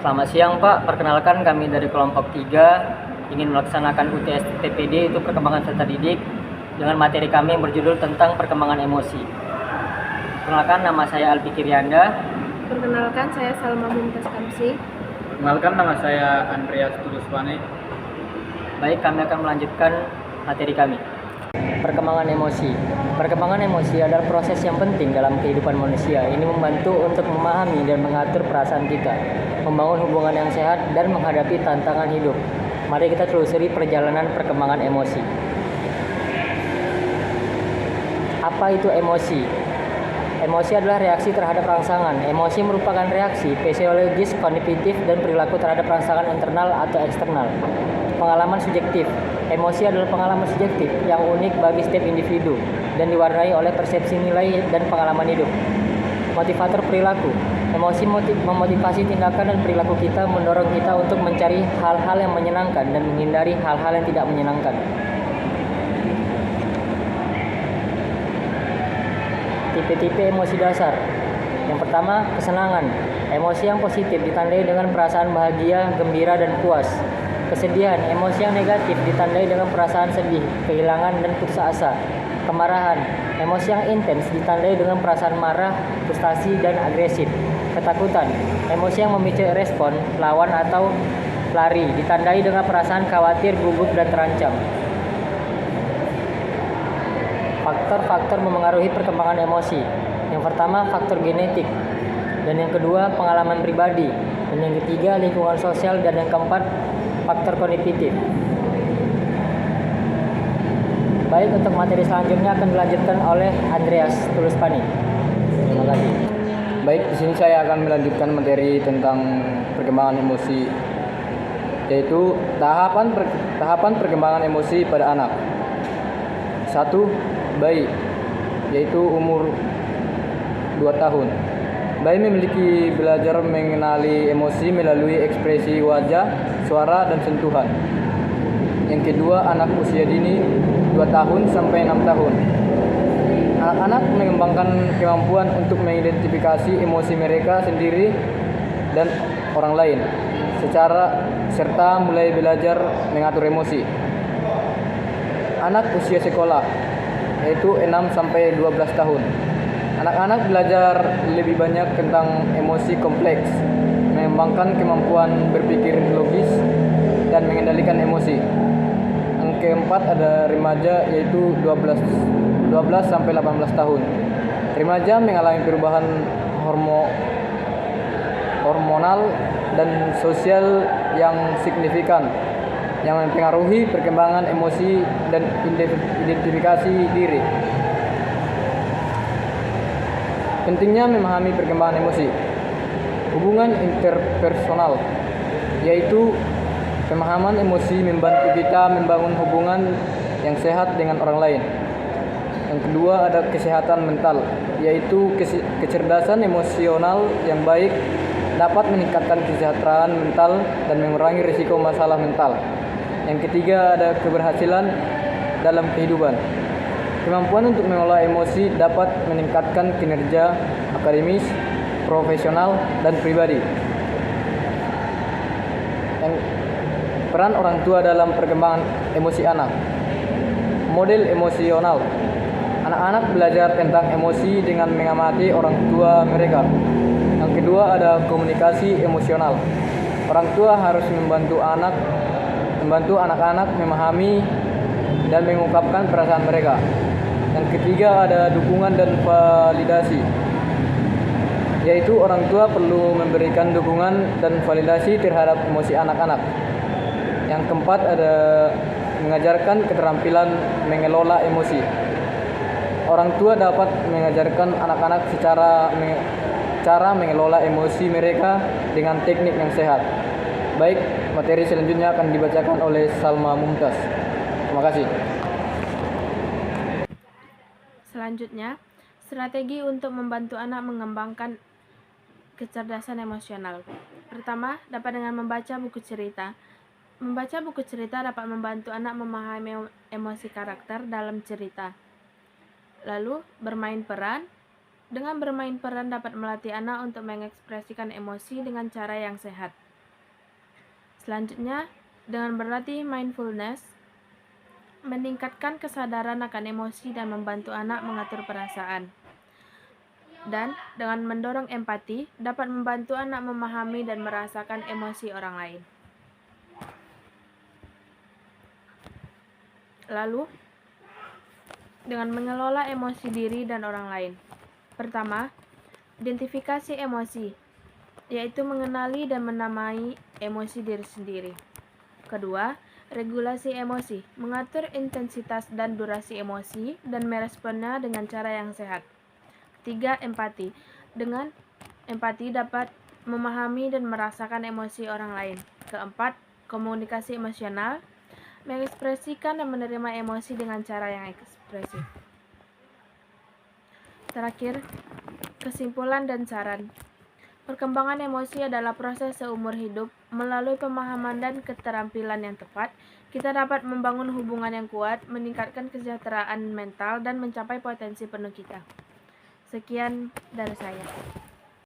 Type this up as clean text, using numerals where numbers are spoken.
Selamat siang Pak, perkenalkan kami dari kelompok 3 ingin melaksanakan UTS TPD itu perkembangan peserta didik dengan materi kami yang berjudul tentang perkembangan emosi. Perkenalkan, nama saya Alpi Kirianda. Perkenalkan, saya Salma Mumtaz Kamsi. Perkenalkan, nama saya Andreas Tuluswane. Baik, kami akan melanjutkan materi kami. Perkembangan emosi. Perkembangan emosi adalah proses yang penting dalam kehidupan manusia. Ini membantu untuk memahami dan mengatur perasaan kita, membangun hubungan yang sehat, dan menghadapi tantangan hidup. Mari kita telusuri perjalanan perkembangan emosi. Apa itu emosi? Emosi adalah reaksi terhadap rangsangan. Emosi merupakan reaksi fisiologis, kognitif, dan perilaku terhadap rangsangan internal atau eksternal. Pengalaman subjektif. Emosi adalah pengalaman subjektif yang unik bagi setiap individu dan diwarnai oleh persepsi nilai dan pengalaman hidup. Motivator perilaku. Emosi memotivasi tindakan dan perilaku kita, mendorong kita untuk mencari hal-hal yang menyenangkan dan menghindari hal-hal yang tidak menyenangkan. Tipe-tipe emosi dasar. Yang pertama, kesenangan. Emosi yang positif ditandai dengan perasaan bahagia, gembira, dan puas. Kesedihan. Emosi yang negatif ditandai dengan perasaan sedih, kehilangan, dan putus asa. Kemarahan. Emosi yang intens ditandai dengan perasaan marah, frustasi, dan agresif. Ketakutan. Emosi yang memicu respon lawan atau lari ditandai dengan perasaan khawatir, gugup, dan terancam. Faktor-faktor memengaruhi perkembangan emosi. Yang pertama, faktor genetik. Dan yang kedua, pengalaman pribadi. Dan yang ketiga, lingkungan sosial. Dan yang keempat, faktor kognitif. Baik, untuk materi selanjutnya akan dilanjutkan oleh Andreas Tuluswane. Terima kasih. Baik, di sini saya akan melanjutkan materi tentang perkembangan emosi, yaitu tahapan perkembangan emosi pada anak. 1. Bayi, yaitu umur 2 tahun. Bayi memiliki belajar mengenali emosi melalui ekspresi wajah, suara, dan sentuhan. Yang kedua, anak usia dini 2 tahun sampai 6 tahun. Anak-anak mengembangkan kemampuan untuk mengidentifikasi emosi mereka sendiri dan orang lain serta mulai belajar mengatur emosi. Anak usia sekolah, yaitu 6 sampai 12 tahun. Anak-anak belajar lebih banyak tentang emosi kompleks, mengembangkan kemampuan berpikir logis, dan mengendalikan emosi. Yang keempat ada remaja, yaitu 12 sampai 18 tahun. Remaja mengalami perubahan hormonal dan sosial yang signifikan yang mempengaruhi perkembangan emosi dan identifikasi diri. Pentingnya memahami perkembangan emosi. Hubungan interpersonal, yaitu pemahaman emosi membantu kita membangun hubungan yang sehat dengan orang lain. Yang kedua ada kesehatan mental, yaitu kecerdasan emosional yang baik dapat meningkatkan kesejahteraan mental dan mengurangi risiko masalah mental. Yang ketiga ada keberhasilan dalam kehidupan. Kemampuan untuk mengelola emosi dapat meningkatkan kinerja akademis, profesional, dan pribadi. Peran orang tua dalam perkembangan emosi anak. Model emosional. Anak-anak belajar tentang emosi dengan mengamati orang tua mereka. Yang kedua ada komunikasi emosional. Orang tua harus membantu anak-anak memahami dan mengungkapkan perasaan mereka. Yang ketiga ada dukungan dan validasi, yaitu orang tua perlu memberikan dukungan dan validasi terhadap emosi anak-anak. Yang keempat ada mengajarkan keterampilan mengelola emosi. Orang tua dapat mengajarkan anak-anak cara mengelola emosi mereka dengan teknik yang sehat. Baik, materi selanjutnya akan dibacakan oleh Salma Mumtaz. Terima kasih. Selanjutnya, strategi untuk membantu anak mengembangkan kecerdasan emosional. Pertama, dapat dengan membaca buku cerita. Membaca buku cerita dapat membantu anak memahami emosi karakter dalam cerita. Lalu, bermain peran. Dengan bermain peran dapat melatih anak untuk mengekspresikan emosi dengan cara yang sehat. Selanjutnya, dengan berlatih mindfulness, meningkatkan kesadaran akan emosi dan membantu anak mengatur perasaan. Dan dengan mendorong empati, dapat membantu anak memahami dan merasakan emosi orang lain. Lalu, dengan mengelola emosi diri dan orang lain. Pertama, identifikasi emosi, yaitu mengenali dan menamai emosi diri sendiri. Kedua, regulasi emosi, mengatur intensitas dan durasi emosi dan meresponnya dengan cara yang sehat. Ketiga, empati. Dengan empati dapat memahami dan merasakan emosi orang lain. Keempat, komunikasi emosional, mengekspresikan dan menerima emosi dengan cara yang ekspresif. Terakhir, kesimpulan dan saran. Perkembangan emosi adalah proses seumur hidup. Melalui pemahaman dan keterampilan yang tepat, kita dapat membangun hubungan yang kuat, meningkatkan kesejahteraan mental, dan mencapai potensi penuh kita. Sekian dari saya.